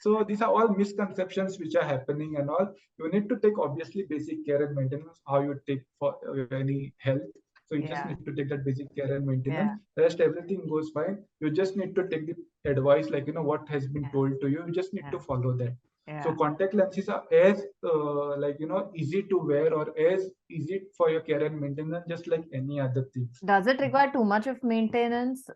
So these are all misconceptions which are happening and all. You need to take obviously basic care and maintenance, how you take for any health. So you just Yeah, need to take that basic care and maintenance. yeah, Rest everything goes fine. You just need to take the advice, like what has been yeah, told to you. You just need yeah, to follow that. So yeah. contact lenses are as easy to wear or as easy for your care and maintenance, just like any other things. Does it require too much of maintenance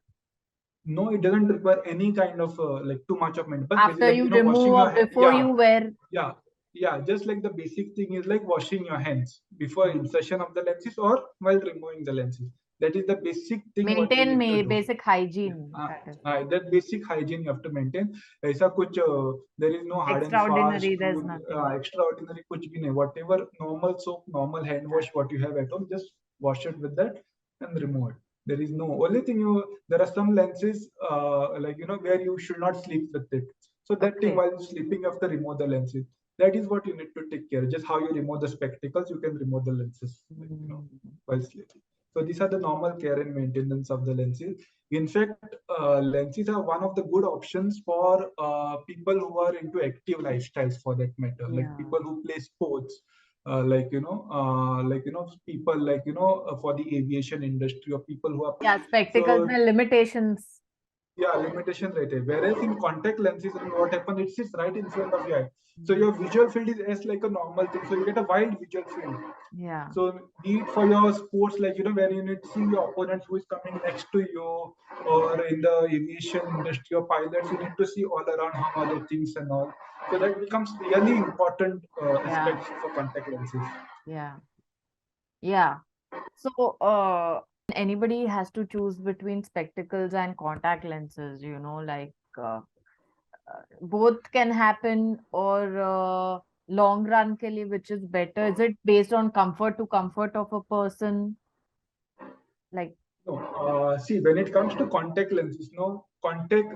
No, it doesn't require any kind of too much of maintenance. Basically, after like you washing remove or your hair. before you wear? Yeah, yeah. Just like the basic thing is like washing your hands before Hmm. insertion of the lenses or while removing the lenses. That is the basic thing what you Maintain need to do. basic hygiene, हाँ, that is. that basic hygiene you have to maintain. ऐसा कुछ there is no hard and fast Extraordinary, there's rule, nothing. extraordinary कुछ भी नहीं. Whatever normal soap, normal hand Yeah. wash what you have at home, just wash it with that and remove it. There is no only thing you. There are some lenses where you should not sleep with it. So that thing Okay. while sleeping, you have to remove the lenses. That is what you need to take care. Just how you remove the spectacles, you can remove the lenses Mm. while sleeping. So these are the normal care and maintenance of the lenses. In fact, lenses are one of the good options for people who are into active lifestyles, for that matter, like Yeah. people who play sports, people for the aviation industry or people who are. Yeah, spectacles So and limitations. yeah, limitation right here. Whereas in contact lenses, what happens, it sits right in front of your eye. So Mm. your visual field is as like a normal thing. So you get a wide visual field. Yeah. So be it for your sports, like where you need to see your opponent who is coming next to you, or in the aviation industry or pilots, you need to see all around how other things and all. So that becomes really important Yeah. aspects for contact lenses. Yeah. Yeah. So, anybody has to choose between spectacles and contact lenses, both can happen, or long run ke liye, which is better? Is it based on comfort to comfort of a person? Like, No, see, when it comes to contact lenses, no, contact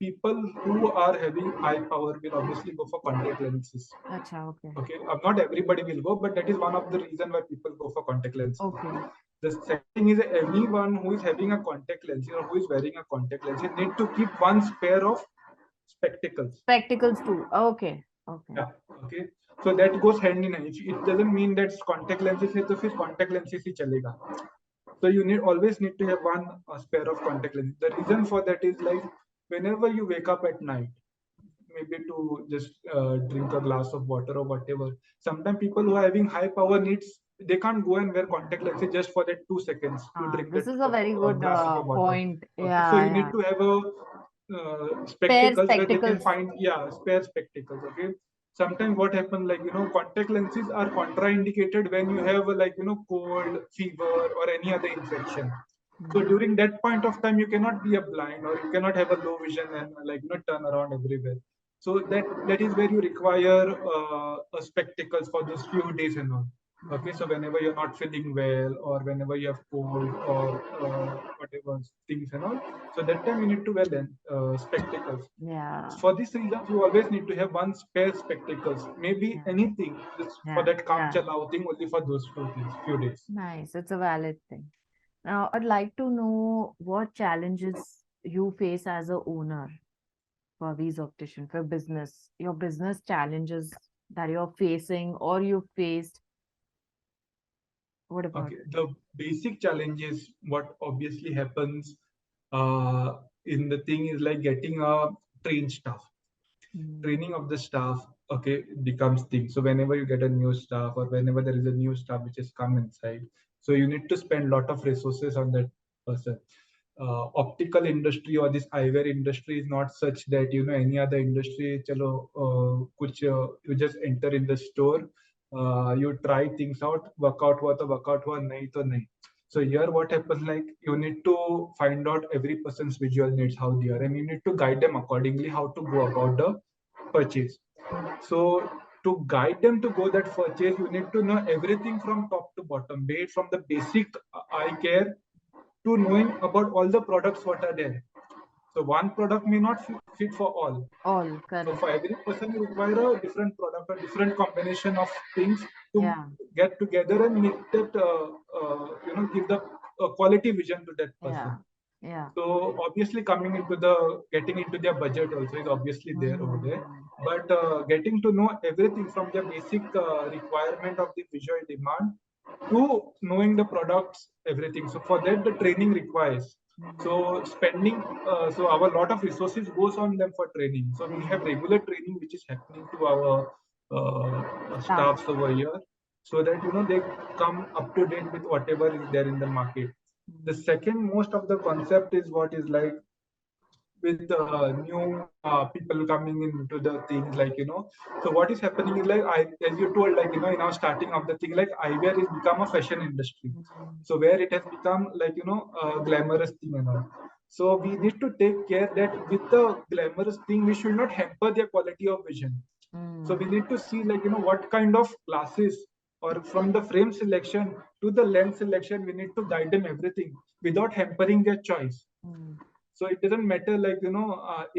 people who are having high power will obviously go for contact lenses. acha, okay. Okay, not everybody will go, but that is one of the reason why people go for contact lenses. Okay. The second thing is anyone who is having a contact lens or who is wearing a contact lens need to keep one pair of spectacles. Spectacles too. Okay. Okay. Yeah. Okay. So that goes hand in hand. It doesn't mean that contact lenses है तो सिर्फ contact lenses ही चलेगा. So you always need to have one pair of contact lenses. The reason for that is like whenever you wake up at night, maybe to just drink a glass of water or whatever. Sometimes people who are having high power needs, they can't go and wear contact lenses just for that 2 seconds to drink This that is a very good glass of a water. point. Okay, so Yeah, you need yeah. to have a Pair spectacles where they can spectacles. find spare spectacles. Okay, sometimes what happens, like contact lenses are contraindicated when you have cold, fever or any other infection. So Mm. during that point of time you cannot be a blind or you cannot have a low vision and turn around everywhere. So that is where you require a spectacles for those few days and all. Okay, so whenever you're not feeling well or whenever you have cold or whatever things and all, so that time you need to wear spectacles. Yeah, For this reason, you always need to have one spare spectacles, maybe yeah, anything, just for yeah, that calm yeah. chalao thing, only for those few days. Nice. It's a valid thing. Now, I'd like to know what challenges you face as a owner for these optician for business. Your business challenges that you're facing or you faced. What about? Okay, the basic challenges, what obviously happens uh, in the thing is like getting a trained staff. Mm. Training of the staff, okay, becomes thing. So whenever you get a new staff or whenever there is a new staff which has come inside, so you need to spend a lot of resources on that person. Optical industry or this eyewear industry is not such that any other industry chalo you just enter in the store, you try things out, workout hua to workout hua, nahi to nahi. So here what happens, like you need to find out every person's visual needs, how they are, and you need to guide them accordingly how to go about the purchase. Mm. So to guide them to go that purchase, you need to know everything from top to bottom, be it from the basic eye care to knowing about all the products what are there. So one product may not fit for all. All So correct. for every person, you require a different product, a different combination of things to Yeah, get together and make that, give the quality vision to that yeah, person. Yeah. So obviously coming into the getting into their budget also is obviously there over there. Mm-hmm. But getting to know everything from the basic requirement of the visual demand to knowing the products, everything. So for that the training requires. So spending, so our lot of resources goes on them for training. So we have Training. regular training which is happening to our Staff. staffs over here, so that they come up to date with whatever is there in the market. The Mm. second most of the concept is what is like with new people coming into the things, like so what is happening is like, I as you told, like in our starting of the thing, like eyewear has become a fashion industry, Mm. so where it has become like a glamorous thing and all. So we need to take care that with the glamorous thing we should not hamper their quality of vision. So we Mm. need to see, like what kind of glasses, or from the frame selection to the lens selection, we need to guide them everything without hampering their choice. Mm. So it doesn't matter, like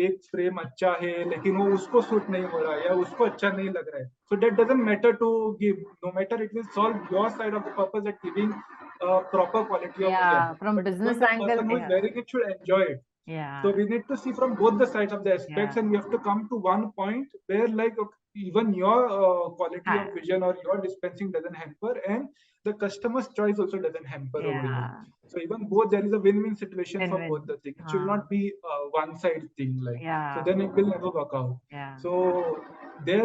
एक frame अच्छा है लेकिन वो उसको suit नहीं हो रहा है या उसको अच्छा नहीं लग रहा है, so that doesn't matter to give, no matter it will solve your side of the purpose at giving proper quality of vision, Yeah. From but even business the angle. person who is Yeah. wearing it should enjoy it. So Yeah. we need to see from both the sides of the aspects, Yeah. and we have to come to one point where, like, okay, even your quality of Hi. vision or your dispensing doesn't hamper, and the customer's choice also doesn't hamper over here. Yeah. So even both, there is a win-win situation for both Win-win. the things. It should not be a one-side thing, like, so Yeah. then it will never work out. Yeah. So there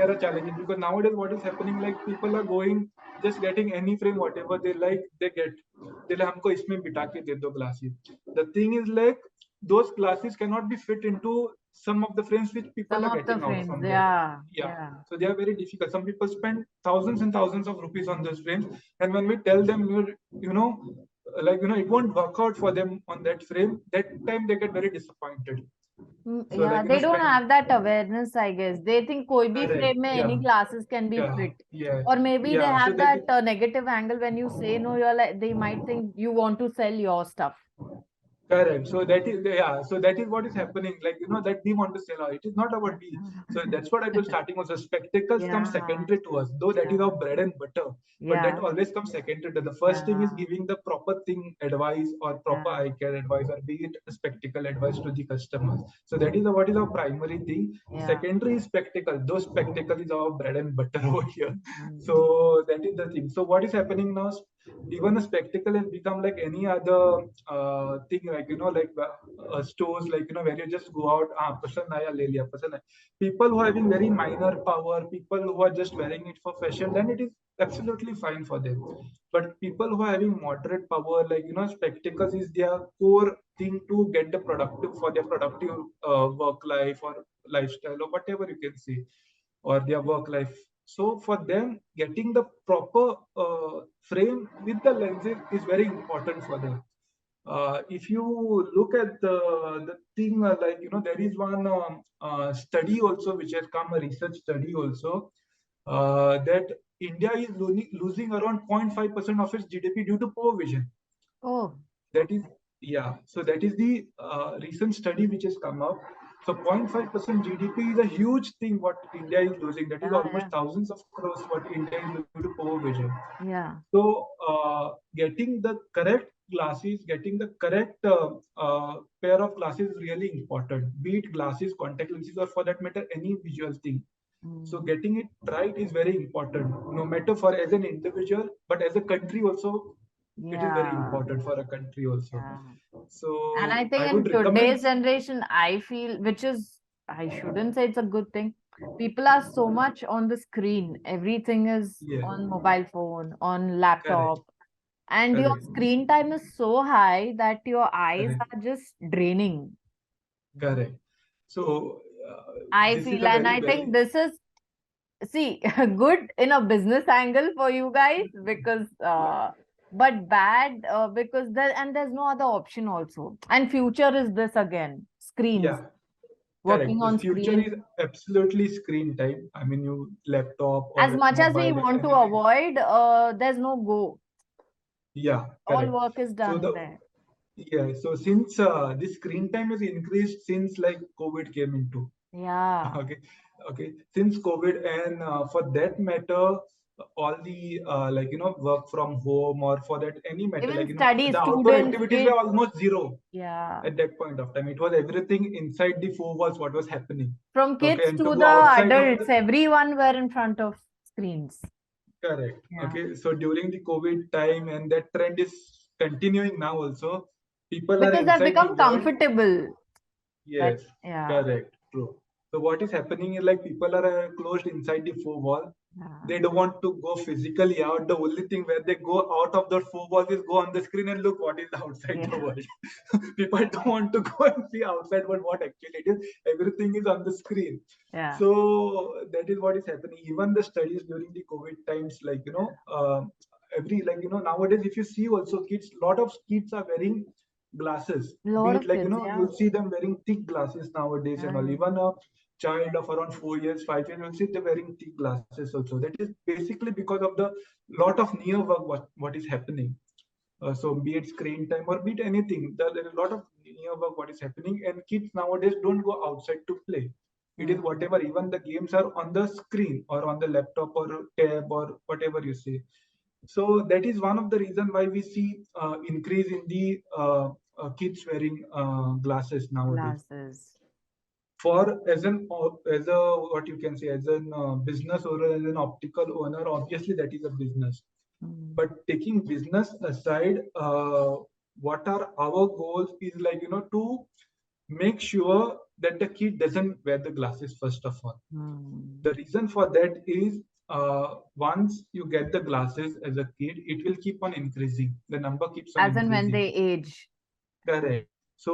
are challenges, because nowadays what is happening, like people are going just getting any frame whatever they like, they get, they like हमको इसमें बिठा के दे दो glasses. The thing is, like, those glasses cannot be fit into some of the frames which people Some are of the getting out frames. from there. Yeah. Yeah. Yeah. So they are very difficult. Some people spend thousands and thousands of rupees on those frames, and when we tell them, you know, like it won't work out for them on that frame, that time they get very disappointed. So Yeah, like they don't spend. have that awareness, I guess. They think कोई भी Correct. frame में Yeah. any glasses can be Yeah. fit. Yeah. Or maybe they Yeah. So have that is. that negative angle when you say no, you're like, they might think you want to sell your stuff. Correct. So that is, yeah. So that is what is happening. Like that we want to sell. It is not about we. So that's what I told starting also. Spectacles come Yeah, secondary to us, though that is yeah, our bread and butter. But that yeah, always comes secondary. The first thing is yeah, giving the proper thing advice, or proper yeah, eye care advice, or be it a spectacle advice to the customers. So that is what is our primary thing. yeah. Secondary is spectacle. Those spectacle is our bread and butter over here. Mm. So that is the thing. So what is happening now? Even a spectacle has become like any other thing, like like stores, like where you just go out, pasand aaya le liya, pasand aaya. People who are having very minor power, people who are just wearing it for fashion, then it is absolutely fine for them. But people who are having moderate power, like spectacles is their core thing to get the productive, for their productive work life or lifestyle, or whatever you can say, or their work life. So for them, getting the proper frame with the lenses is very important for them. If you look at the thing, like there is one study also which has come, a research study also, that India is losing around 0.5% of its GDP due to poor vision. Oh, That is, yeah. So that is the recent study which has come up. So 0.5% GDP is a huge thing what India is losing. That is yeah, almost yeah, thousands of crores what India is losing due to poor vision. yeah, So getting the correct glasses, getting the correct pair of glasses is really important. Be it glasses, contact lenses, or for that matter, any visual thing. So mm, getting it right is very important, no matter for as an individual, but as a country also, it is very yeah, important for a country also. yeah. And I So think I in would recommend. today's generation, I feel, which is, I shouldn't say it's a good thing. People are so much on the screen. Everything is Yeah, on mobile phone, on correct, laptop, and your correct, screen time is so high that your eyes correct, are just draining. correct. So I this is feel, a and very, I think very, this is, see, good in a business angle for you guys because, but bad because there's no other option also. And future is this again, screens, yeah, correct. working The on future screen. is absolutely screen time. I mean, you laptop As or much as we mobile, want to anything. avoid, there's no go. Yeah, All correct. work is So done there. yeah, so since the screen time has increased since like COVID came into. Yeah. Okay, okay, since COVID, and for that matter, all the work from home, or for that any matter, Even the studies, outdoor students, activities were kids. almost zero Yeah. at that point of time. It was everything inside the four walls what was happening. From Okay, kids and to to go the outside of the adults, everyone were in front of screens. correct. Yeah. Okay, so during the COVID time, and that trend is continuing now also, people are Because they've inside the become world. comfortable. That, Yes, yeah. correct, true. So what is happening is like people are closed inside the four wall. Yeah. They don't want to go physically out. The only thing where they go out of the four walls is go on the screen and look what is outside the Yeah. world. People don't want to go and see outside what actually it is. Everything is on the screen. Yeah. So that is what is happening. Even the studies during the COVID times, every nowadays, if you see also kids, lot of kids are wearing glasses, be Lot it of kids, yeah. you'll see them wearing thick glasses nowadays and all. Yeah. Even a child of around 4 years, 5 years, you'll see they're wearing thick glasses also. That is basically because of the lot of near work what is happening. So be it screen time or be it anything, there is a lot of near work what is happening, and kids nowadays don't go outside to play. It is Hmm. whatever, even the games are on the screen or on the laptop or tab or whatever you say. So that is one of the reason why we see increase in the kids wearing glasses nowadays. Glasses. For as a what you can say, as an business or as an optical owner, obviously that is a business. Hmm. But taking business aside, what are our goals is to make sure that the kid doesn't wear the glasses first of all. Hmm. The reason for that is once you get the glasses as a kid, it will keep on increasing. The number keeps on As and when increasing. they age. Correct. So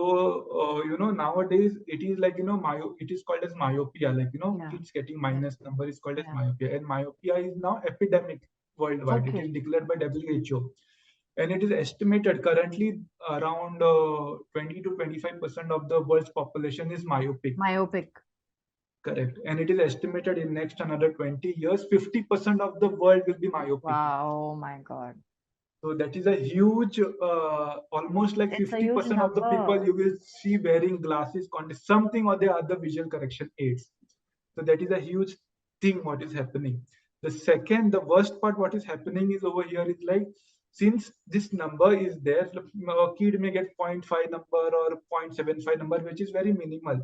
nowadays it is it is called as myopia. Yeah. Kids getting Yeah. minus number is called as Yeah. myopia, and myopia is now epidemic worldwide. It is Okay. declared by WHO, and it is estimated currently around 20 to 25% of the world's population is myopic. Myopic. Correct. And it is estimated in next another 20 years, 50% of the world will be myopic. Wow. Oh my God. So that is a huge, almost like It's a huge 50% of the people number. you will see wearing glasses, something or the other visual correction aids. So that is a huge thing what is happening. The second, the worst part what is happening is over here is like, since this number is there, a kid may get zero point 0.5 number or 0.75 number, which is very minimal.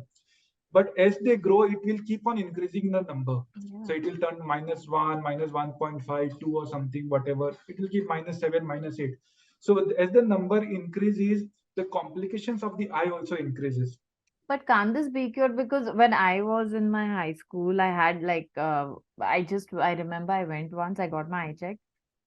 But as they grow, it will keep on increasing the number. Yeah. So it will turn -1, -1.52 or something, whatever. It will keep -7, -8. So as the number increases, the complications of the eye also increases. But can't this be cured? Because when I was in my high school, I had like I remember I went once, I got my eye checked.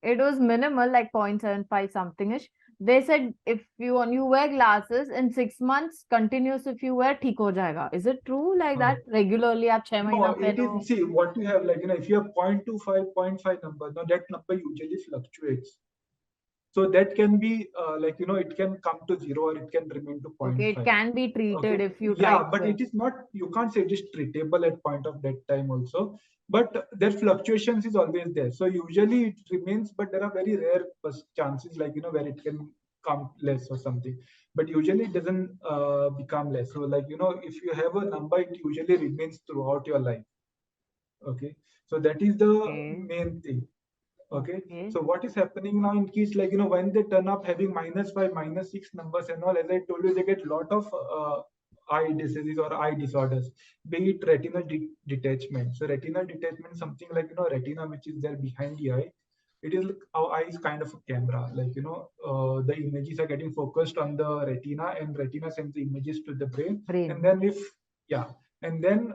It was minimal, like 0.75 something ish. They said if you wear glasses in 6 months continuous, if you wear ठीक हो जाएगा. Is it true like Uh, that? Regularly आप 6 महीना no, it पहनो. is, see, what you have, if you have 0.25, zero point 0.5 number, now that number usually fluctuates. So that can be it can come to zero or it can remain to zero point Okay, it 0.5. can be treated Okay, if you try yeah, to but wear. it is not, you can't say it is treatable at point of that time also. But their fluctuations is always there. So usually it remains, but there are very rare chances where it can come less or something. But usually it doesn't become less. So if you have a number, it usually remains throughout your life. Okay, so that is the Okay. main thing. Okay, Okay. so what is happening now in kids, when they turn up having -5, -6 numbers and all, as I told you, they get lot of eye diseases or eye disorders, be it retinal detachment. So retinal detachment is something retina, which is there behind the eye. It is like our eye is kind of a camera, the images are getting focused on the retina, and retina sends the images to the brain. And Brain. then if yeah and then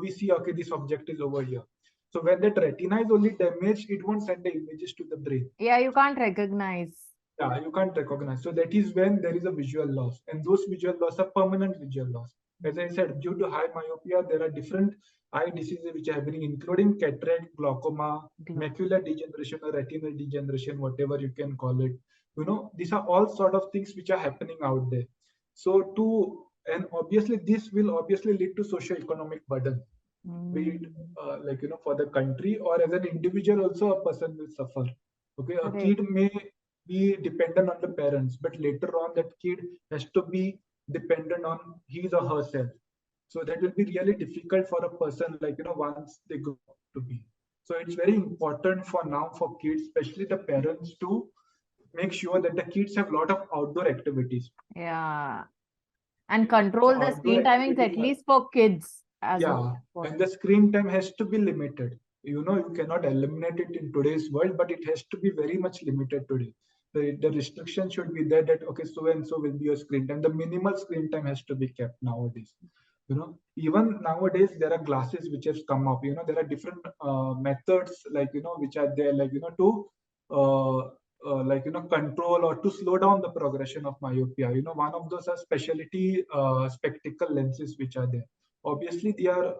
we see, okay, this object is over here. So when that retina is only damaged, it won't send the images to the brain. Yeah, you can't recognize. Yeah, you can't recognize. So that is when there is a visual loss, and those visual loss are permanent visual loss. As I said, due to high myopia, there are different eye diseases which are happening, including cataract, glaucoma, macular degeneration, or retinal degeneration, whatever you can call it. These are all sort of things which are happening out there. So and obviously this will obviously lead to socio-economic burden, be it Mm. for the country, or as an individual also a person will suffer. Okay, a Correct. kid may be dependent on the parents, but later on that kid has to be dependent on his or herself. So that will be really difficult for a person once they grow up to be. So it's very important for now for kids, especially the parents, to make sure that the kids have a lot of outdoor activities. Yeah. And So control the outdoor screen timings, at activities are, least for kids as well. yeah, and Important. the screen time has to be limited. You cannot eliminate it in today's world, but it has to be very much limited today. The restriction should be there that okay, so and so will be your screen time. The minimal screen time has to be kept nowadays. Even nowadays there are glasses which has come up. There are different methods, like which are there, like to uh, control or to slow down the progression of myopia. One of those are specialty spectacle lenses which are there. Obviously they are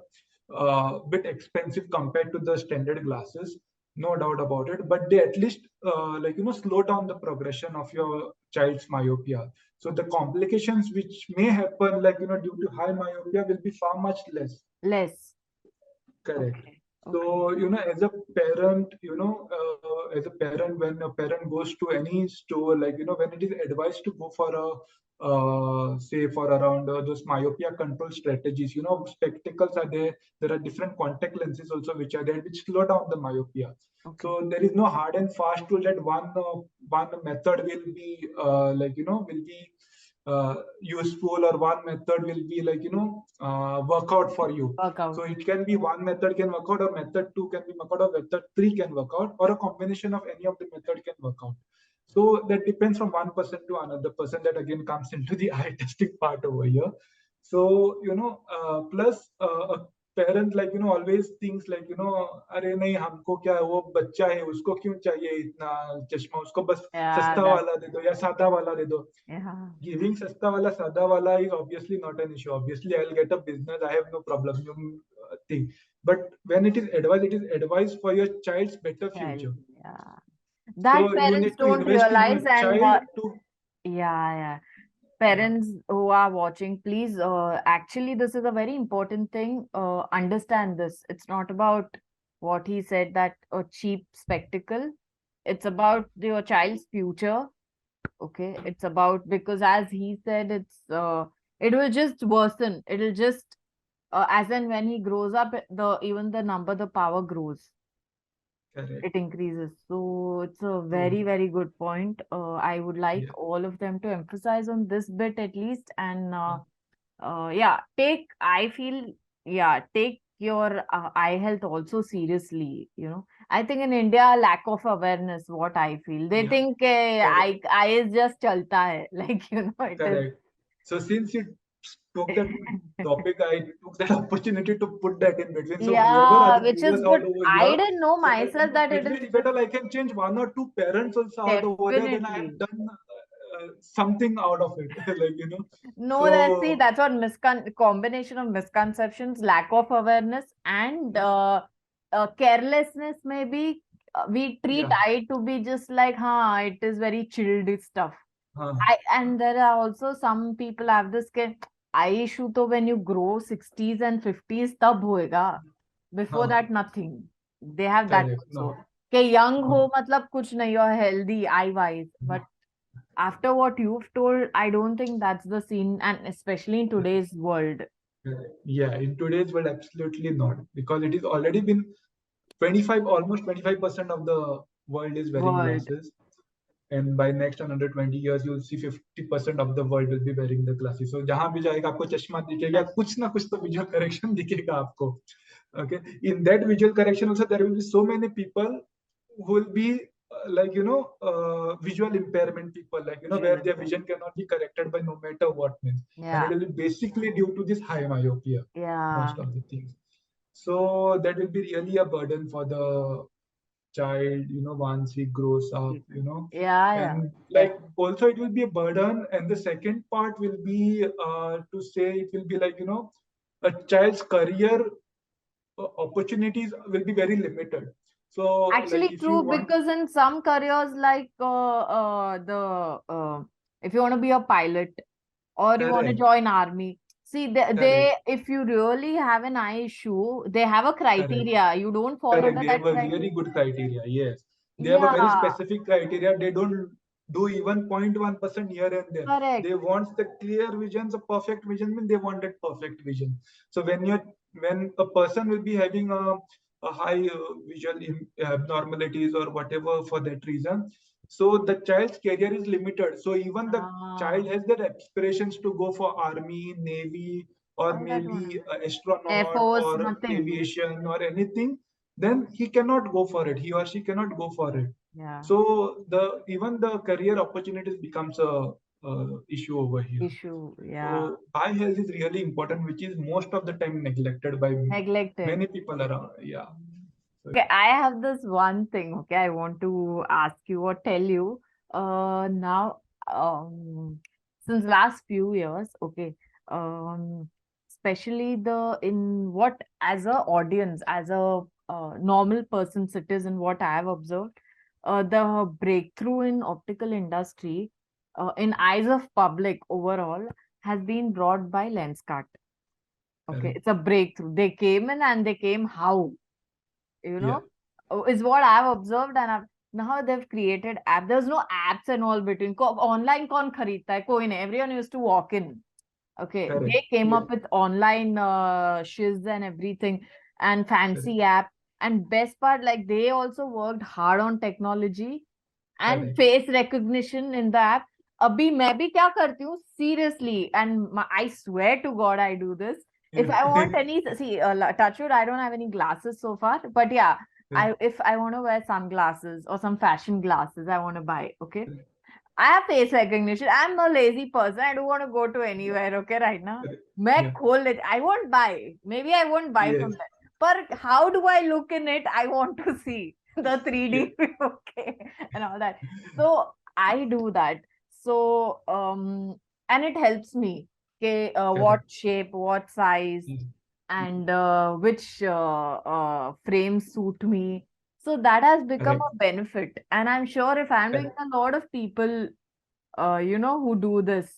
a bit expensive compared to the standard glasses, no doubt about it, but they at least slow down the progression of your child's myopia. So the complications which may happen, due to high myopia, will be far much less. Less. Correct. Okay. Okay. So, as a parent, as a parent, when a parent goes to any store, when it is advised to go for say for around those myopia control strategies, spectacles are there. There are different contact lenses also which are there, which slow down the myopia. Okay. So there is no hard and fast rule that one method will be will be useful, or one method will be work out for you. So Workout. it can be one method can work out, or method two can be work out, or method three can work out, or a combination of any of the method can work out. So that depends from one person to another person. That again comes into the eye testing part over here. So plus a parent always thinks अरे नहीं हमको क्या है, वो बच्चा है उसको क्यों चाहिए इतना चश्मा, उसको बस Yeah, सस्ता that. वाला दे दो या सादा वाला दे दो. Yeah. Giving sasta wala sada wala is obviously not an issue. Obviously I'll get a business, I have no problem, you thing. But when it is advised for your child's better Child. future. Yeah. So That you parents need to don't invest in your realize, and child to, yeah, yeah. yeah, Parents who are watching, please, actually, this is a very important thing. Understand this. It's not about what he said, that a cheap spectacle. It's about your child's future. Okay. It's about, because as he said, it will just worsen. It'll just, as and when he grows up, even the number, the power grows, correct, it increases. So it's a true, very, very good point. I would like yeah, all of them to emphasize on this bit at least. And uh, yeah, I feel, yeah, take your eye health also seriously. I think in India, lack of awareness, what I feel. They yeah, think correct, eye is just chalta hai. Like, it is. correct. So since you spoke that topic, I took that opportunity to put that in between. So whoever are Yeah, the which is viewers good. out over I here, didn't know so myself that it at is least if at just all I can change one or two parents also out over there, then I have definitely. done something out of it. No, see, So that's what combination of misconceptions, lack of awareness, and carelessness. Maybe we treat yeah, eye to be just like, huh, it is very chilled stuff. uh, And there are also some people have this eye issue. So when you grow 60s and 50s, tab hoega. Before uh, that, nothing. They have that correct. No, also. के young uh, हो मतलब कुछ नहीं, you're healthy eye wise, but after what you've told, I don't think that's the scene, and especially in today's world. yeah, in today's world, absolutely not, because it is already been 25, almost 25% of the world is wearing World. glasses. And by next another 20 years, you'll see 50% of the world will be wearing the glasses. So जहां भी जाएगा आपको चश्मा दिखेगा, Yes. कुछ ना कुछ तो visual correction दिखेगा आपको. Okay, in that visual correction also there will be so many people who will be visual impairment people, Visual where their impairment. vision cannot be corrected by no matter what means, and it Yeah. will be basically due to this high myopia, Yeah. most of the things. So that will be really a burden for the child, once he grows up, Yeah, yeah. and like Definitely. also it will be a burden. And the second part will be to say it will be a child's career opportunities will be very limited. So like Actually, if you true, want, because in some careers, like the if you want to be a pilot or you want to correct, join army, see, correct, if you really have an eye issue, they have a correct. criteria. You don't fall Correct. under They have that a criteria. really good criteria. Yes. They have a very Yeah, specific criteria. They don't do even 0.1% here and there. correct. They want the clear vision, the perfect vision, mean they want that perfect vision. So when a person will be having a a high visual abnormalities or whatever for that reason. So the child's career is limited. So even the Ah, child has their aspirations to go for army, navy, or all that maybe one. Air astronaut Force, or nothing. aviation or anything, then he cannot go for it. He or she cannot go for it. Yeah. So the even the career opportunities becomes a issue over here. Issue. Yeah. So eye health is really important, which is most of the time neglected by Neglected. many people around. Yeah. So Okay, I have this one thing, okay, I want to ask you or tell you. Now, since last few years, okay, um, especially the in what as a audience, as a normal person, citizen, what I have observed, the breakthrough in optical industry, in eyes of public overall, has been brought by Lenskart. Okay, correct. it's a breakthrough. They came in and they came how? You Yeah. know, is what I've observed. And now they've created app. There's no apps and all between. Online कौन खरीदता है? कोई नहीं. Everyone used to walk in. Okay, Correct. they came Yeah. up with online shiz and everything and Correct. fancy app. And best part, like they also worked hard on technology and Correct. face recognition in the app. अभी मैं भी क्या करती हूँ seriously, and I swear to God I do this. If Yeah. I want any, see, touch wood, I don't have any glasses so far, but yeah, Yeah. if I want to wear sunglasses or some fashion glasses, I want to buy. Okay, Correct. I have face recognition. I'm a lazy person. I don't want to go to anywhere. Okay, right now. Correct. मैं Yeah. खोल it. I won't buy. Maybe I won't buy Yes. from there. But how do I look in it? I want to see the Yeah. 3D, okay, and all that. So I do that. So and it helps me. Okay, what Correct. shape, what size, Yeah. and which frames suit me. So that has become Correct. a benefit. And I'm sure if I'm doing Correct. a lot of people, who do this.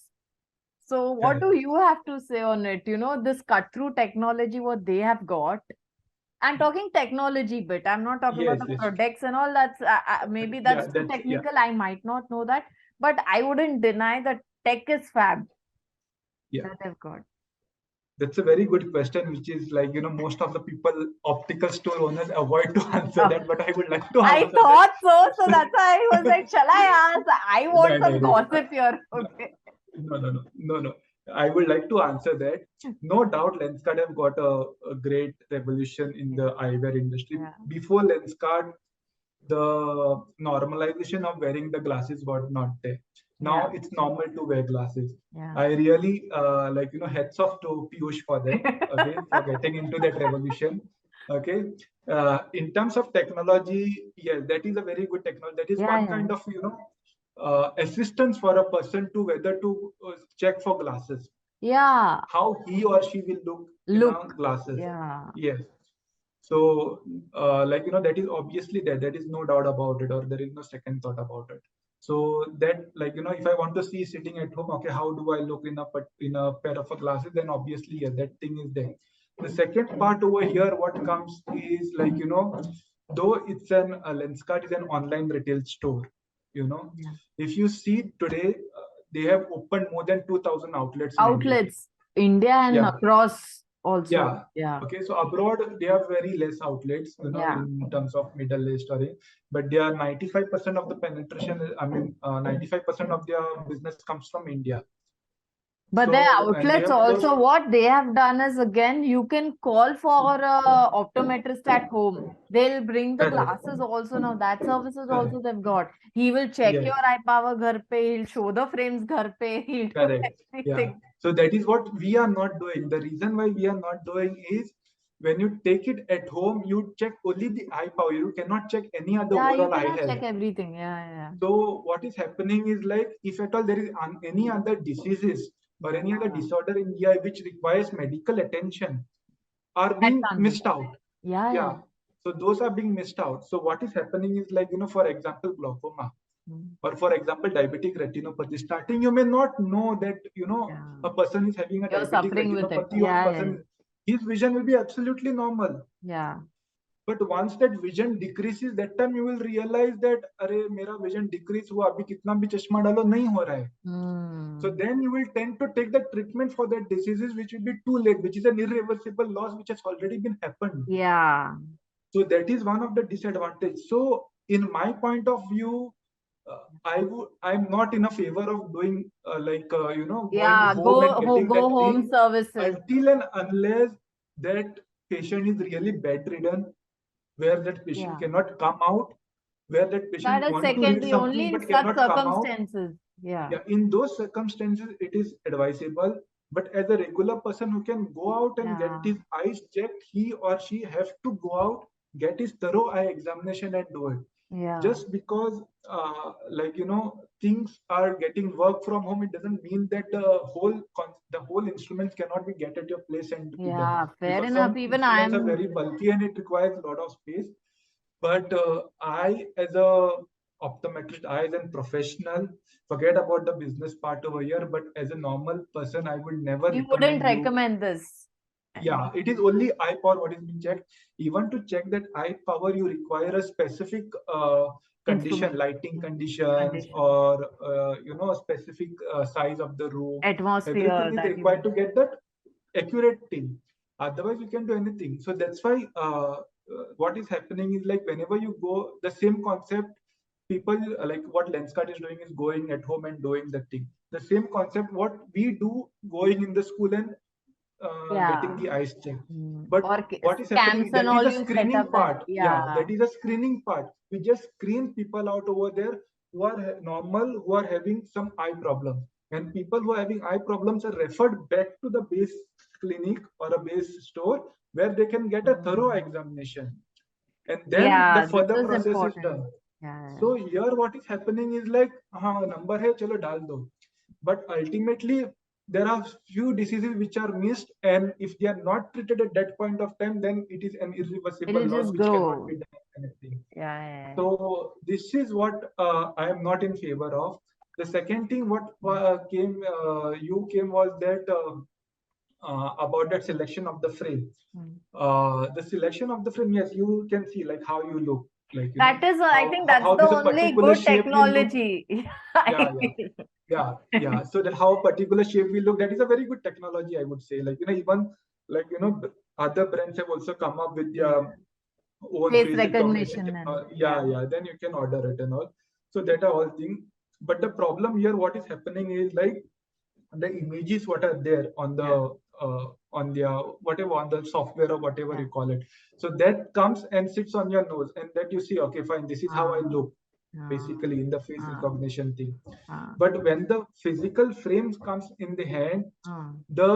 So what Correct. do you have to say on it? This cut through technology, what they have got. I'm talking technology bit. I'm not talking about Yes. the Yes. products and all. That's maybe Yeah. that's too That's yeah. technical. I might not know that, but I wouldn't deny that tech is fab Yeah. that they've got. That's a very good question, which is like, most of the people, optical store owners avoid to answer Oh, that, but I would like to I answer thought so. So that. that's why I was like, shall I ask? I No, want no, some no. gossip here. Okay. No, no, no, no, no. I would like to answer that. No doubt, Lenskart have got a great revolution in Yeah. the eyewear industry. Yeah. Before Lenskart, the normalization of wearing the glasses was not there. Yeah. Now it's normal to wear glasses. Yeah. I really hats off to Piyush for that. Okay, for getting into that revolution. Okay, in terms of technology, yes, that is a very good technology. That is Yeah. one Yeah. kind of assistance for a person to whether to check for glasses, Yeah. how he or she will look in a Look. glasses. Yeah. Yes. So that is obviously there. There is no doubt about it, or there is no second thought about it. So that, if I want to see sitting at home, okay, how do I look in a pair of glasses? Then obviously, yeah, that thing is there. The second part over here, what comes is though it's an Lenskart is an online retail store, you know, Yeah. if you see today, they have opened more than 2,000 outlets in India. Outlets, India and Yeah, across also. yeah. Yeah. Okay, so abroad they have very less outlets, Yeah. in terms of Middle East or but they are 95% of the penetration. I mean, 95% of their business comes from India. But their So, and they outlets have close. also, what they have done is again, you can call for a optometrist at home. They'll bring the Correct, glasses also now. That services also correct. they've got. He will check your Yes. eye power ghar pe. He'll show the frames ghar pe. He'll do Correct. Yeah. everything. So that is what we are not doing. The reason why we are not doing is when you take it at home, you check only the eye power. You cannot check any other Yeah, you overall eye cannot health. check everything. Yeah, yeah, So what is happening is like if at all there is any other diseases or yeah. any other disorder in the eye which requires medical attention are That being can't be. missed out. Yeah, yeah. Yeah. So those are being missed out. So what is happening is for example, glaucoma Mm. or for example, diabetic retinopathy. Starting, you may not know that, Yeah. a person is having a You're diabetic suffering with it. retinopathy or Yeah, yeah, person, his vision will be absolutely normal. yeah. But once that vision decreases, that time you will realize that अरे मेरा vision decrease हुआ अभी कितना भी चश्मा डालो नहीं हो रहा है. So Hmm. then you will tend to take the treatment for that diseases which will be too late, which is an irreversible loss which has already been happened. Yeah. So that is one of the disadvantage. So in my point of view, I'm not in a favor of doing going Yeah, home and getting go that home thing services. until and unless that patient is really bedridden, where that patient Yeah. cannot come out, where that That patient is want to read secondary only something in but such cannot come out. circumstances. Yeah. Yeah, in those circumstances, it is advisable. But as a regular person who can go out and get Yeah. his eyes checked, he or she have to go out, get his thorough eye examination and do it. Yeah. Just because, things are getting work from home, it doesn't mean that the whole instruments cannot be get at your place and be done. Yeah. Fair Because enough. some Even instruments are I'm very bulky and it requires a lot of space. But I, as a optometrist, I as a professional, forget about the business part over here. But as a normal person, I would never you wouldn't recommend you. recommend this. Yeah, it is only eye power what is being checked. Even to check that eye power, you require a specific condition, Instrument. lighting Mm. conditions, Condition. or a specific size of the room. Atmosphere Everything is that you required need. to get that accurate thing. Otherwise, you can do anything. So that's why what is happening is like whenever you go, the same concept. People like what Lenskart is doing is going at home and doing the thing. The same concept what we do going in the school and getting Yeah. the eyes checked. Mm. But Or what is happening? scans and That is all a you set screening up at. part. Yeah, Yeah. that is a screening part. We just screen people out over there who are normal, who are having some eye problems. And people who are having eye problems are referred back to the base clinic or a base store where they can get a thorough Mm. examination. And then the Yeah, this further is process is important. done. Yeah. So here what is happening is like, हाँ number है चलो डाल दो. But ultimately there are few diseases which are missed, and if they are not treated at that point of time, then it is an irreversible It'll loss just which cannot grow. be done anything. Yeah, yeah, yeah. So this is what I am not in favor of. The second thing what you came was that about that selection of the frame. Mm. The selection of the frame, yes, you can see like how you look, like That is, I think that's how the this only particular good shape will look. technology. Yeah, I yeah, feel. yeah. So that how a particular shape will look, that is a very good technology, I would say. Like even like other brands have also come up with Yeah. their own Face face recognition recognition and technology. yeah. Yeah, yeah. Then you can order it and all. So that are all things. But the problem here, what is happening is like the images what are there Yeah. on the whatever on the software or whatever Yeah. you call it. So that comes and sits on your nose, and that you see, okay, fine, this is how I Ah, look ah, basically in the face ah, recognition thing. ah, But when the physical frames comes in the hand, ah. the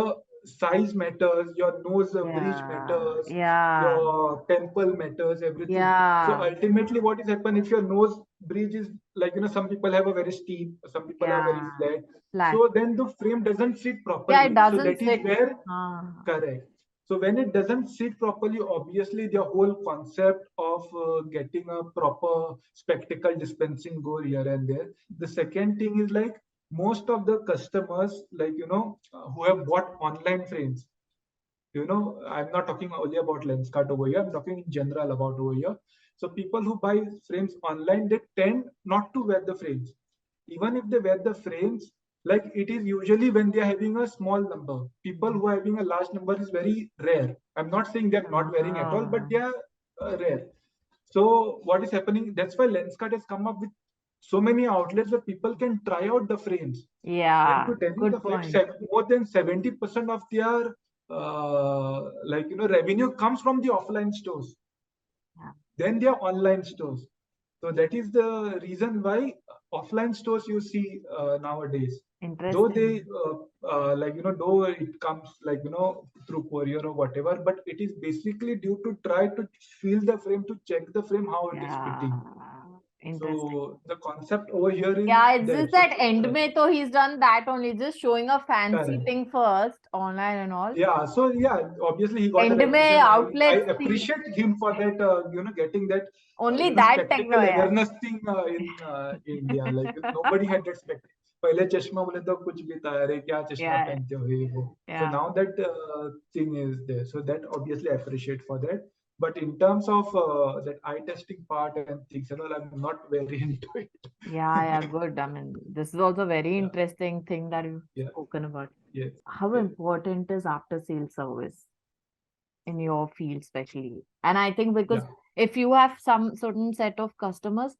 size matters, your nose bridge Yeah. matters, Yeah. your temple matters, everything. So Yeah. ultimately, what is happen if your nose bridge is like some people have a very steep, some people are very Yeah. flat. Flat. So then the frame doesn't fit Yeah, it properly. So doesn't that is sit. where Ah. correct. So when it doesn't sit properly, obviously the whole concept of getting a proper spectacle dispensing go here and there. The second thing is like most of the customers, like who have bought online frames. I'm not talking only about Lenskart over here. I'm talking in general about over here. So people who buy frames online, they tend not to wear the frames. Even if they wear the frames, like it is usually when they are having a small number. People who are having a large number is very rare. I'm not saying they're not wearing at all, but Ah. they are rare. So what is happening? That's why Lenskart has come up with so many outlets where people can try out the frames. And Yeah. to tell you the Good fact, point. more than 70% of their revenue comes from the offline stores, Yeah. then their online stores. So that is the reason why offline stores you see nowadays, though they Interesting. though it comes through courier or whatever, but it is basically due to try to feel the frame, to check the frame how it is Yeah. fitting. Interesting. So the concept over here is Yeah, it's there. just So that end mein to he's done that only, just showing a fancy correct. thing first online and all. Yeah, so yeah, obviously he got a End mein recognition. I outlets see appreciate him for that, getting that, only that techno, spectacle yeah. awareness thing in India. Like nobody had that spectacle. पहले चश्मा बोले तो कुछ भी था, अरे क्या चश्मा Yeah, पहनते हो ये वो. So yeah. now that thing is there. So that obviously I appreciate for that. But in terms of that eye testing part and things and all, I'm not very into it. Yeah, yeah, good. I mean, this is also a very Yeah, interesting thing that you've yeah, spoken about. yes, How yes. important is after sales service? in your field, especially. And I think because Yeah, if you have some certain set of customers,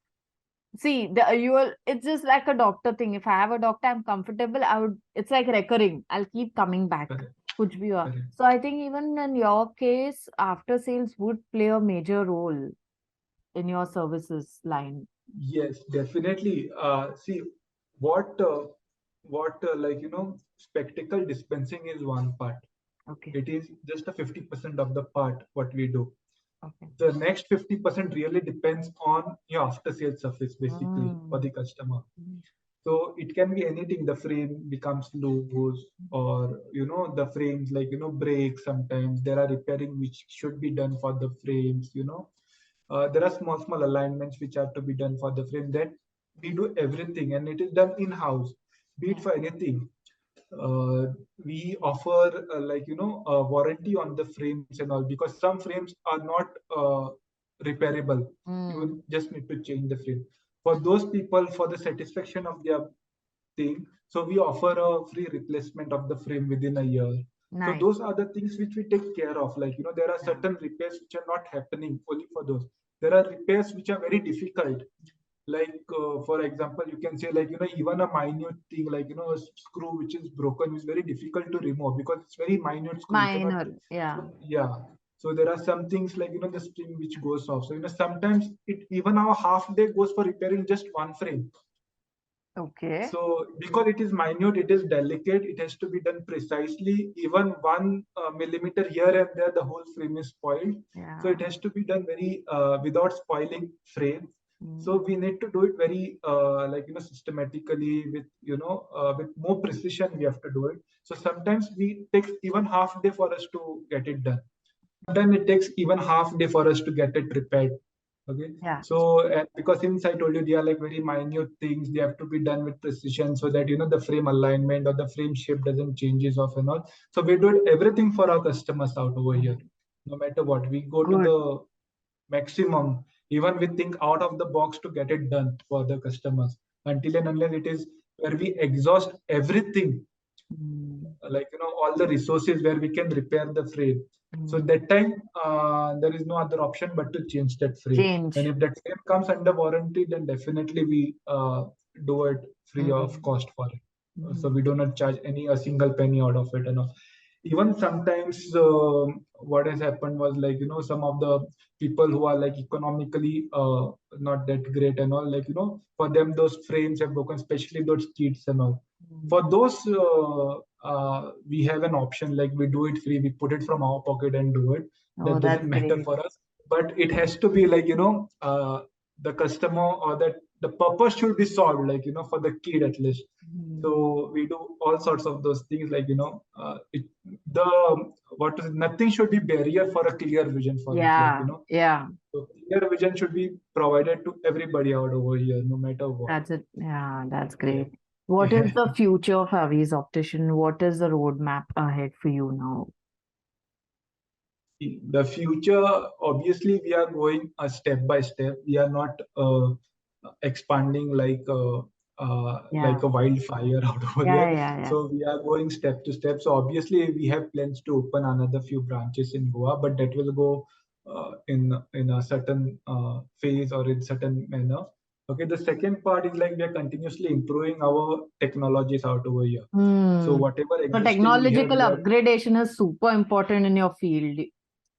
see, you will, it's just like a doctor thing. If I have a doctor, I'm comfortable. It's like recurring. I'll keep coming back. correct, Kuch bhi hua. correct. So I think even in your case, after sales would play a major role in your services line. Yes, definitely. See, what like spectacle dispensing is one part. Okay. It is just a 50% of the part what we do. Okay. The next 50% really depends on your after sales service basically for Mm. the customer. Mm. So it can be anything. The frame becomes loose, or the frames like break sometimes. There are repairing which should be done for the frames. There are small alignments which have to be done for the frame. That we do everything, and it is done in house. Be it Yeah. for anything, uh, we offer a warranty on the frames and all, because some frames are not repairable. Mm. You just need to change the frame. For those people, for the satisfaction of their thing, so we offer a free replacement of the frame within a year. So Nice. those are the things which we take care of. There are Yeah. certain repairs which are not happening only for those. There are repairs which are very difficult. For example, you can say even a minute thing a screw which is broken is very difficult to remove because it's very minute screw. You cannot. Minor. Yeah. So yeah. So there are some things the spring which goes off. So sometimes it even our half day goes for repairing just one frame. Okay. So, because it is minute, it is delicate, it has to be done precisely. Even one millimeter here and there, the whole frame is spoiled. So, Yeah. it has to be done very without spoiling frame. So, Mm. we need to do it very systematically with more precision. We have to do it. So, sometimes we takes even half day for us to get it done. Sometimes it takes even half day for us to get it repaired. Okay. Yeah. So because since I told you they are like very minute things, they have to be done with precision so that the frame alignment or the frame shape doesn't changes off and all. So we do everything for our customers out over here. Mm. No matter what, we go to Good. the maximum. Even we think out of the box to get it done for the customers. Until and unless it is where we exhaust everything, Mm. all the resources where we can repair the frame. So Mm. that time there is no other option but to change that frame. And Change. if that frame comes under warranty, then definitely we do it free of Mm. cost for it. So Mm. we do not charge any a single penny out of it and all. Even sometimes what has happened was some of the people who are like economically not that great and all, for them those frames have broken, especially those kids and all. Mm. For those we have an option, like we do it free, we put it from our pocket and do it. Oh, That that's doesn't matter great. for us, but it has to be the customer, or that the purpose should be solved, for the kid at least. Mm. So we do all sorts of those things, the what is it? Nothing should be barrier for a clear vision for it, Yeah. Yeah. so clear vision should be provided to everybody out over here, no matter what. That's it. Yeah, that's Yeah. great. What is Yeah. the future of Avi's Optician? What is the roadmap ahead for you now? The future, obviously we are going step by step. We are not expanding Yeah. like a wildfire out over Yeah, there. yeah, yeah. So we are going step to step. So obviously we have plans to open another few branches in Goa, but that will go in a certain phase or in certain manner. Okay, the second part is like we are continuously improving our technologies out over here. So Hmm. whatever So existing we have, technological we are upgradation is super important in your field.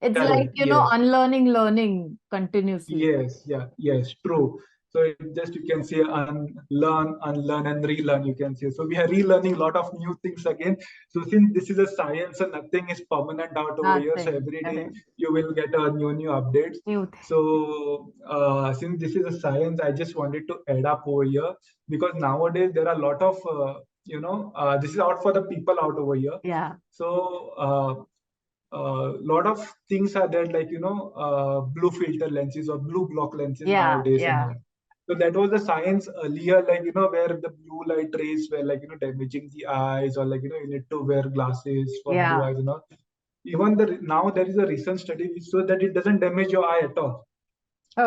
It's like, correct. Yes. unlearning, learning continuously. Yes, yeah, yes, true. So it just you can say unlearn, and relearn. You can say, so we are relearning a lot of new things again. So since this is a science and nothing is permanent out over here, so Nothing. every day Correct. you will get a new updates. New So since this is a science, I just wanted to add up over here, because nowadays there are a lot of this is out for the people out over here. Yeah. So lot of things are there, blue filter lenses or blue block lenses Yeah. nowadays and Yeah. all. So that was the science earlier, where the blue light rays were damaging the eyes, or you need to wear glasses for blue Yeah. eyes and all. Even now there is a recent study which shows that it doesn't damage your eye at all.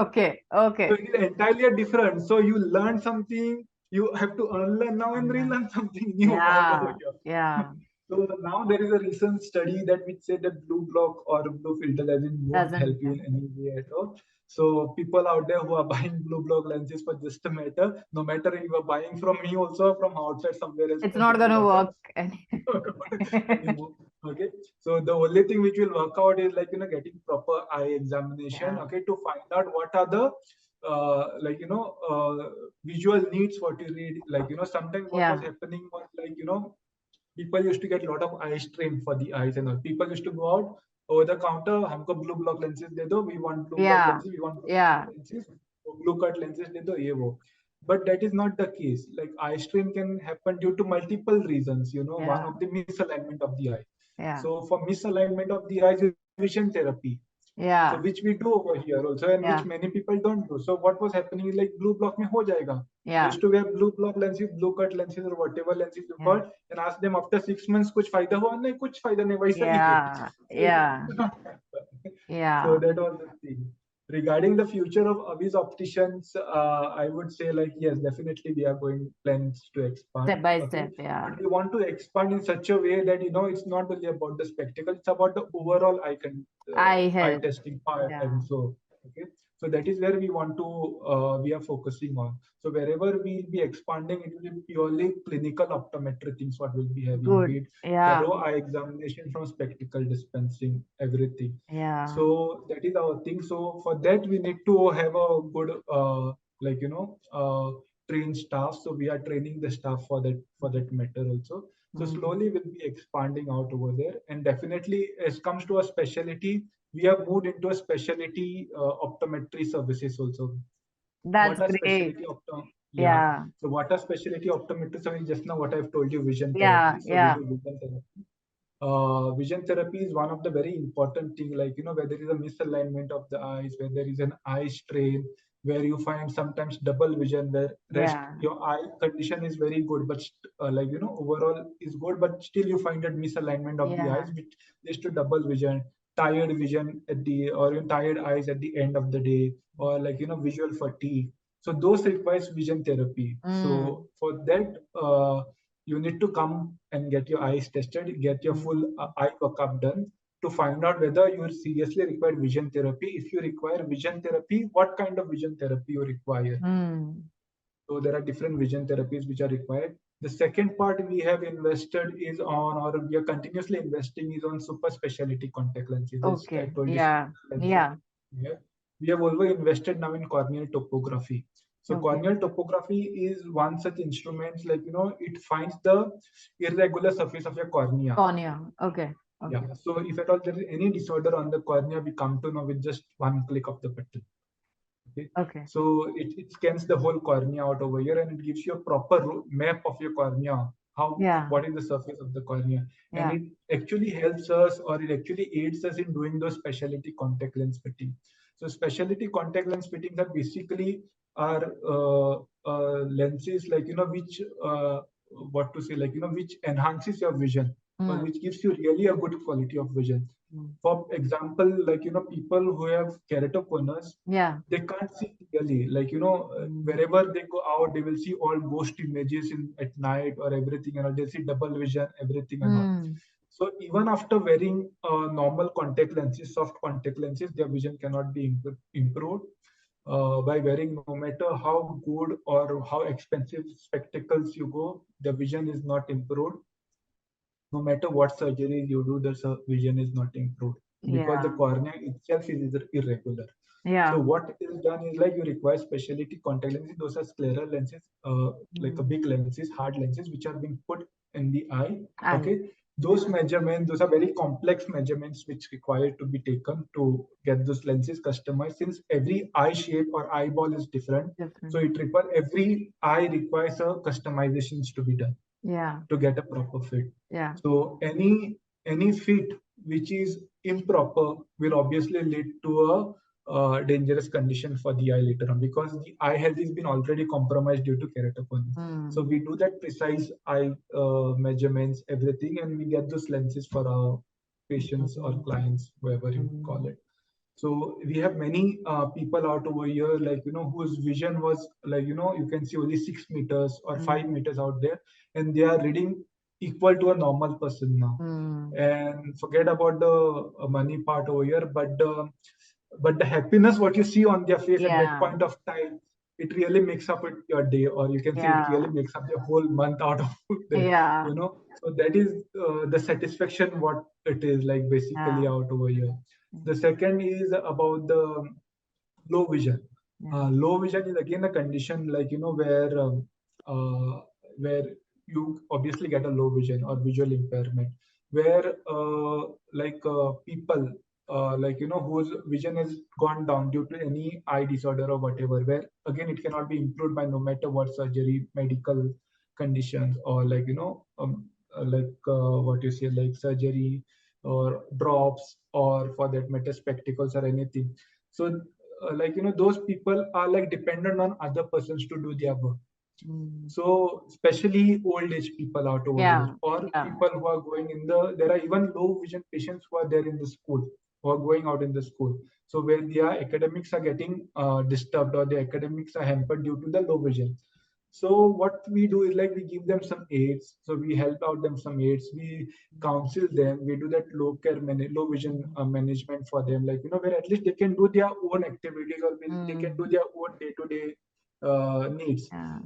Okay. So Okay. it is entirely different. So you learn something, you have to unlearn now and Unlearn. relearn something new out over Yeah. here. Yeah. So now there is a recent study that which said that blue block or blue filter doesn't won't help Doesn't you in any way at all. So people out there who are buying blue block lenses for just a matter, no matter if you are buying from me also from outside somewhere else, it's it not doesn't gonna matter work any anymore. Okay. So the only thing which will work out is like getting proper eye examination. Yeah. Okay, to find out what are the visual needs what you need. Like sometimes what was Yeah. happening was like people used to get a lot of eye strain for the eyes and all. People used to go out over the counter, हमको blue block lenses दे दो, we want blue block Yeah. lenses, we want blue block Yeah. lenses, blue cut lenses दे दो, ये वो. But that is not the case. Like eye strain can happen due to multiple reasons. One Yeah. of the misalignment of the eye. Yeah. So for misalignment of the eyes is vision therapy. So Yeah. which we do over here also, and which Yeah. many people don't do. So what was happening is like blue block mein ho jayega. They Yeah. used to wear blue block lenses, blue cut lenses, or whatever lenses you Yeah. call, and ask them after 6 months, कुछ फायदा हुआ नहीं, कुछ फायदा नहीं, वैसा ही है. Yeah. So it Yeah. did not happen. So Yeah. that was the thing. Regarding the future of Avi's opticians, I would say like yes, definitely we are going plans to expand. Step by Okay, step. Yeah. but we want to expand in such a way that it's not only about the spectacle; it's about the overall I eye help. testing part. Yeah. And so okay, so that is where we want to we are focusing on. So wherever we'll be expanding, it will be purely clinical optometry things what we'll be having, be Good. it Yeah. thorough eye examination from spectacle dispensing, everything. Yeah. So that is our thing. So for that we need to have a good like trained staff. So we are training the staff for that matter also. So Mm. slowly we'll be expanding out over there. And definitely as comes to a specialty, we have moved into a specialty optometry services also. That's What are great. specialty yeah. Yeah. So what are specialty optometry services? Just now what I've told you, vision Yeah. therapy. So we Yeah. do vision therapy. Vision therapy is one of the very important thing, like where there is a misalignment of the eyes, where there is an eye strain, where you find sometimes double vision, where rest Yeah. your eye condition is very good, but overall is good, but still you find that misalignment of the Yeah. eyes, which leads to double vision, tired vision at the or tired eyes at the end of the day, or like visual fatigue. So those requires vision therapy. Mm. So for that, you need to come and get your eyes tested, get your Mm. full eye workup done to find out whether you seriously require vision therapy. If you require vision therapy, what kind of vision therapy you require. Mm. So there are different vision therapies which are required. The second part we have invested is on, or we are continuously investing is on super specialty contact lenses. As I Okay. told you, Yeah. lenses. Yeah. We have also invested now in corneal topography. So Okay. corneal topography is one such instrument, like it finds the irregular surface of your cornea. Cornea. Okay. Yeah. Okay. So if at all there is any disorder on the cornea, we come to know with just one click of the button. Okay. Okay. So it scans the whole cornea out over here, and it gives you a proper map of your cornea, how Yeah. what is the surface of the cornea. And Yeah. it actually helps us, or it actually aids us in doing those specialty contact lens fitting. So specialty contact lens fittings are basically are lenses, like which what to say, like which enhances your vision, or Mm. which gives you really a good quality of vision. Mm. For example, like people who have keratoconus, Yeah. they can't see clearly. Like Mm. wherever they go out, they will see all ghost images in at night or everything, and all. They'll see double vision, everything and all. Mm. So even after wearing normal contact lenses, soft contact lenses, their vision cannot be improved by wearing, no matter how good or how expensive spectacles you go, the vision is not improved. No matter what surgery you do, the vision is not improved because the Yeah. cornea itself is irregular. So Yeah. what is done is like you require specialty contact lenses. Those are scleral lenses, like a Mm. big lenses, hard lenses, which are being put in the eye. I. Okay, those measurements, those are very complex measurements which require to be taken to get those lenses customized. Since every eye shape or eyeball is different, so Different. it requires every eye requires a customizations to be done Yeah. to get a proper fit. Yeah. So any fit which is improper will obviously lead to a dangerous condition for the eye later on, because the eye health has been already compromised due to keratoconus. So Mm. we do that precise eye measurements, everything, and we get those lenses for our patients or Mm. clients, whoever you call Mm. it. So we have many people out over here, like whose vision was like you can see only 6 meters or five Mm. meters out there, and they are reading. equal to a normal person now. Mm. And forget about the money part over here, but the happiness what you see on their face at that Yeah. point of time, it really makes up your day, or you can say it really Yeah. makes up your whole month out of the, Yeah. so that is the satisfaction what it is like basically Yeah. out over here. Mm. The second is about the low vision. Yeah. Low vision is again a condition like where you obviously get a low vision or visual impairment, where people whose vision has gone down due to any eye disorder or whatever, where again it cannot be improved by no matter what surgery, medical conditions, or what you say, like surgery or drops, or for that matter spectacles or anything. So those people are like dependent on other persons to do their work. Mm. So especially old age people out over there, Yeah. or Yeah. people who are going in the, there are even low vision patients who are there in the school, who are going out in the school. So where their academics are getting disturbed, or the academics are hampered due to the low vision. So what we do is like we give them some aids. So we help out them some aids. We counsel them. We do that low vision Mm. management for them. Like where at least they can do their own activities, or they can do Mm. their own day-to-day needs, Yeah.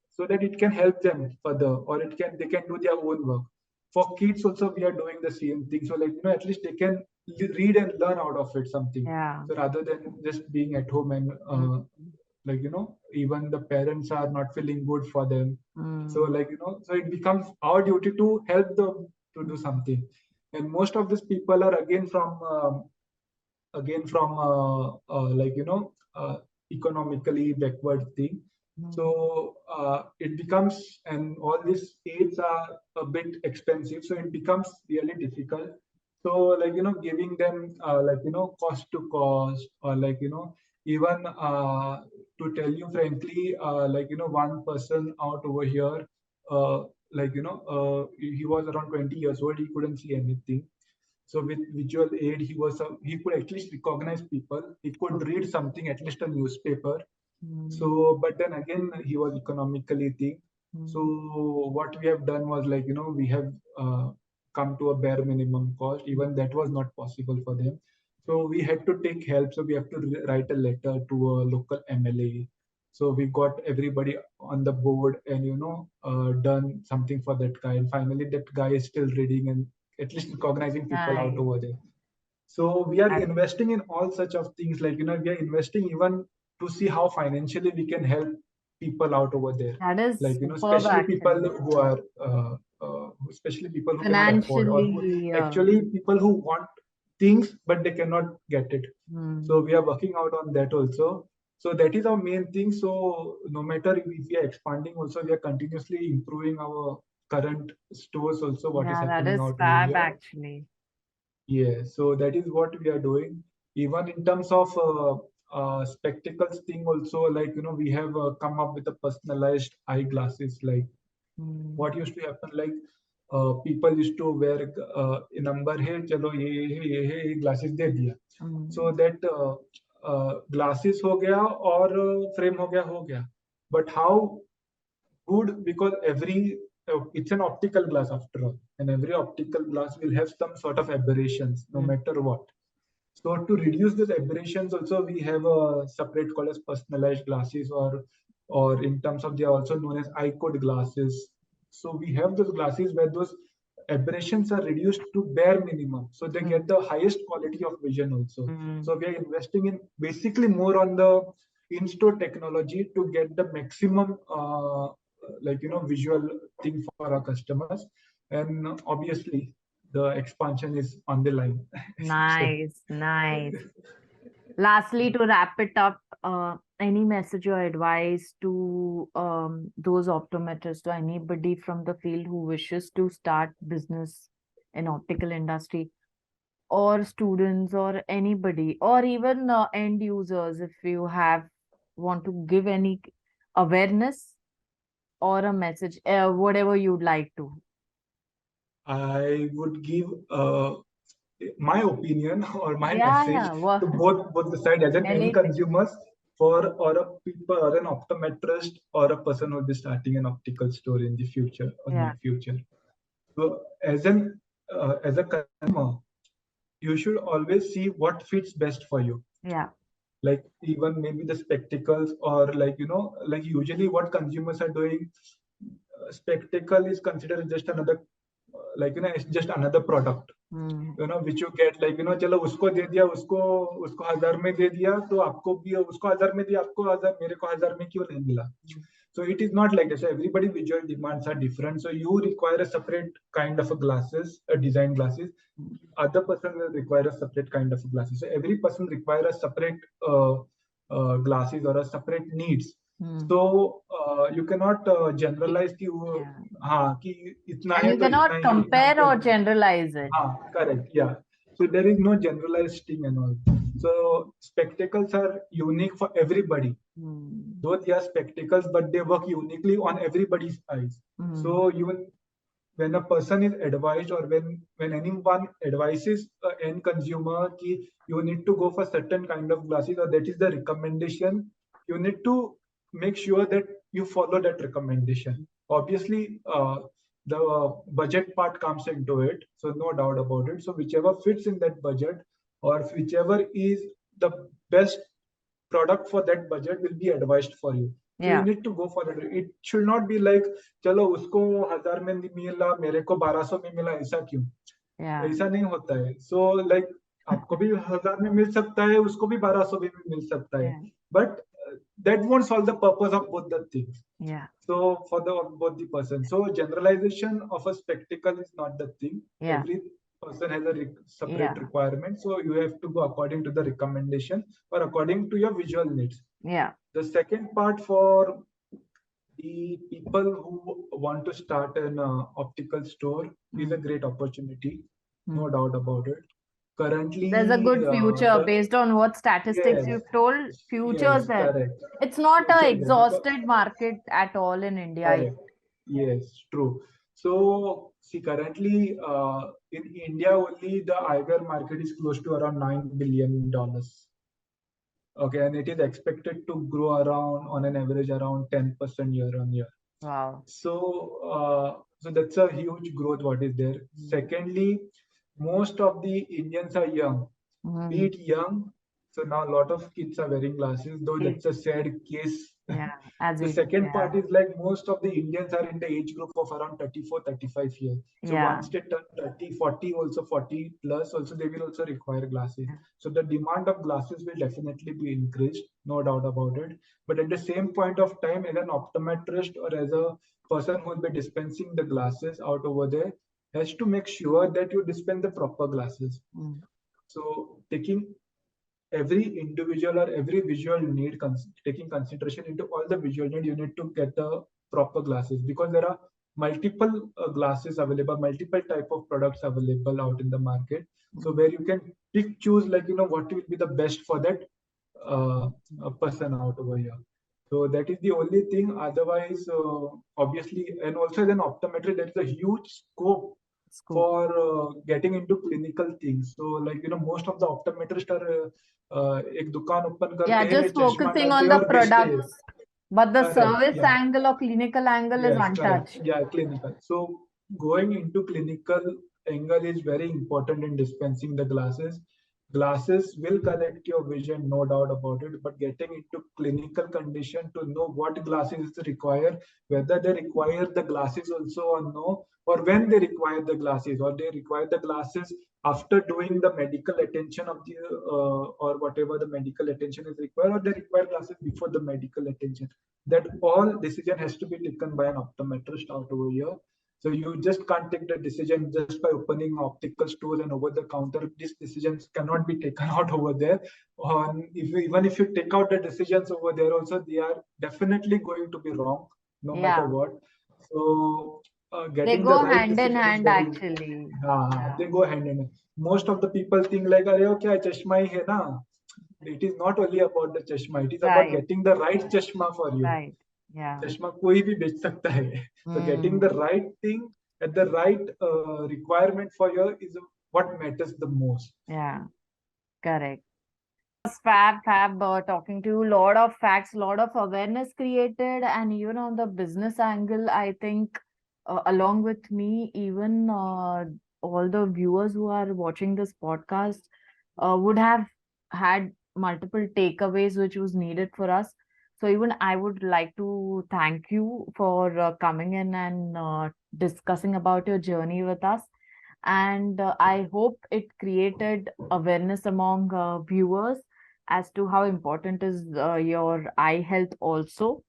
so that it can help them further, or they can do their own work. For kids also we are doing the same thing, so at least they can read and learn out of it something. Yeah. So rather than just being at home and Mm. even the parents are not feeling good for them. So Mm. so it becomes our duty to help them to do Mm. something. And most of these people are again from economically backward thing. Mm. So it becomes, and all these aids are a bit expensive, so it becomes really difficult. So giving them cost to cost, or even to tell you frankly, one person out over here, uh, he was around 20 years old, he couldn't see anything. So with visual aid, he could at least recognize people. He could Okay. read something, at least a newspaper. Mm. So, but then again, he was economically thin. So Mm. what we have done was we have come to a bare minimum cost. Even that was not possible for them. So we had to take help. So we have to write a letter to a local MLA. So we got everybody on the board, and done something for that guy. And finally, that guy is still reading and at least recognizing people out Nice. over there. So we are That, investing in all such of things, we are investing even to see how financially we can help people out over there. that is superb, Especially people actually. who are especially people who cannot afford, or who Financially, actually people who want things but they cannot get it. So mm. we are working out on that also. So that is our main thing. So no matter if we are expanding also, we are continuously improving our current stores also, what is Yeah, that happening is out over fab, here. actually. Yeah, so that is what we are doing. Even in terms of spectacles thing also, we have come up with a personalized eyeglasses. Like Mm. what used to happen, people used to wear a number है चलो ये है ये glasses दे दिया. So Mm. that glasses हो गया और frame हो गया. But how good, because every it's an optical glass after all, and every optical glass will have some sort of aberrations no Mm. matter what. So to reduce these aberrations also, we have a separate called as personalized glasses, or in terms of they are also known as eye code glasses. So we have those glasses where those aberrations are reduced to bare minimum, so they get Mm. the highest quality of vision also. Mm. So we are investing in basically more on the in-store technology to get the maximum visual thing for our customers. And obviously the expansion is on the line. So Nice, nice. Lastly, to wrap it up, any message or advice to those optometrists, to anybody from the field who wishes to start business in optical industry, or students, or anybody, or even end users, if you have want to give any awareness or a message, whatever you'd like to. I would give my opinion or my Yeah, message yeah. to Well, both the side, as an end anything. consumers, or a people, or an optometrist, or a person who will be starting an optical store in the future or Yeah. near future. So as a consumer, you should always see what fits best for you. Yeah. Like even maybe the spectacles, or like like usually what consumers are doing, spectacle is considered just another, like it's just another product, Hmm. which you get, like चलो उसको दे दिया, उसको उसको 1000 में दे दिया, तो आपको भी उसको 1000 में दिया, आपको 1000, मेरे को 1000 में क्यों नहीं मिला? So it is not like that. So everybody visual demands are different. So you require a separate kind of a glasses, a design glasses. Other person will require a separate kind of glasses. So every person require a separate glasses or a separate needs. Hmm. So you cannot generalize कि वो Yeah. हाँ कि इतना And है you तो इतना cannot he compare or है. generalize it. Correct. Yeah. So there is no generalized thing and all. So spectacles are unique for everybody. Hmm. Though they are spectacles, but they work uniquely on everybody's eyes. Hmm. So even when a person is advised, or when anyone advises an end consumer ki you need to go for certain kind of glasses, or that is the recommendation, you need to make sure that you follow that recommendation. Obviously the budget part comes into it, so no doubt about it. So whichever fits in that budget, or whichever is the best product for that budget, will be advised for you. So you Yeah. need to go for it. It should not be like चलो उसको 1000 में मिला, मेरे को 1200 में मिला, ऐसा क्यों? Yeah. ऐसा नहीं होता है. So like आपको भी 1000 में मिल सकता है, उसको भी 1200 में मिल सकता है. Yeah. But that won't solve the purpose of both the things. Yeah. So for the both the person, so generalization of a spectacle is not the thing. Yeah. Every person has a separate Yeah. requirement, so you have to go according to the recommendation or according to your visual needs. Yeah. The second part, for the people who want to start an optical store, is a Hmm. great opportunity, no Hmm. doubt about it. There's a Currently, good future the based on what statistics yes, you've told. Futures yes, there. correct. It's not a Future there, because exhausted market at all in India yet. correct. Yes, true. So, see, currently in India, only the eyewear market is close to around $9 billion. Okay, and it is expected to grow around, on an average, around 10% year on year. Wow. So, so that's a huge growth what is there. Hmm. Secondly, most of the Indians are young, be Hmm. it young. So now a lot of kids are wearing glasses, though Okay. that's a sad case. Yeah. As The we. second Yeah. part is like most of the Indians are in the age group of around 34, 35 years. So Yeah. once they turn 30, 40, also 40 plus, also they will also require glasses. Yeah. So the demand of glasses will definitely be increased, no doubt about it. But at the same point of time, as an optometrist or as a person who will be dispensing the glasses out over there, has to make sure that you dispense the proper glasses. Hmm. So taking every individual or every visual need, taking consideration into all the visual need, you need to get the proper glasses, because there are multiple glasses available, multiple type of products available out in the market. So Hmm. where you can pick, choose, like what will be the best for that uh, person out over here. So that is the only thing. Otherwise, obviously, and also as an optometry, there is a huge scope Scope. for getting into clinical things. So like most of the optometrists are एक दुकान open Yeah, करते हैं, just चश्मा focusing डालते on हैं the और बेचते हैं. products, but the correct, service या. angle or clinical angle is Yes, correct. untouched. Yeah, clinical. So going into clinical angle is very important in dispensing the glasses. Glasses will correct your vision, no doubt about it. But getting into clinical condition to know what glasses is required, whether they require the glasses also or no, or when they require the glasses, or they require the glasses after doing the medical attention of the or whatever the medical attention is required, or they require glasses before the medical attention. That all decision has to be taken by an optometrist out over here. So you just can't take the decision just by opening optical stores and over the counter. These decisions cannot be taken out over there. Even if you take out the decisions over there, also they are definitely going to be wrong, no matter Yeah, what. So they getting the go right hand in decision is hand very. actually. They Yeah, go hand in hand. Most of the people think like, अरे वो क्या चश्मा ही है ना. It is not only about the chashma, it is about right, getting the right chashma for you. right. Yeah. चश्मा कोई भी बेच सकता है. So getting the Mm, right thing at the right requirement for you is what matters the most. yeah, correct. Fab, talking to you. Lot of facts, lot of awareness created, and the business angle, I think along with me, even all the viewers who are watching this podcast would have had multiple takeaways which was needed for us. So even I would like to thank you for coming in and discussing about your journey with us. And I hope it created awareness among viewers as to how important is your eye health also.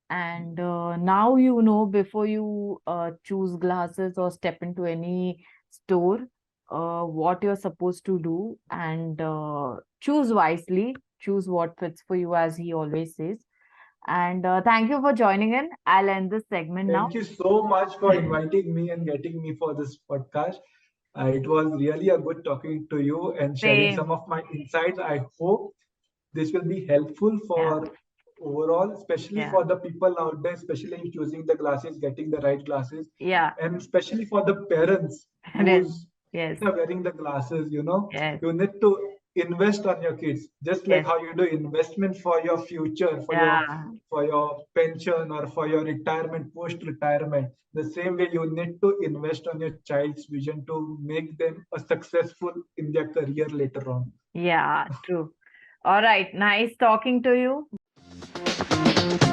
And now you know, before you choose glasses or step into any store, what you're supposed to do, and choose wisely, choose what fits for you, as he always says. And thank you for joining in. I'll end this segment now. Thank you so much for inviting me and getting me for this podcast. It was really a good talking to you and sharing some Same. of my insights. I hope this will be helpful Yeah. for overall, especially Yeah. for the people out there, especially in choosing the glasses, getting the right glasses, Yeah. and especially for the parents Yes. who's Yes. are wearing the glasses. Yes. You need to invest on your kids, just like Yes. how you do investment for your future, Yeah. for your pension or for your retirement, post retirement. The same way you need to invest on your child's vision to make them a successful in their career later on. Yeah. True. All right. Nice talking to you. Bye bye.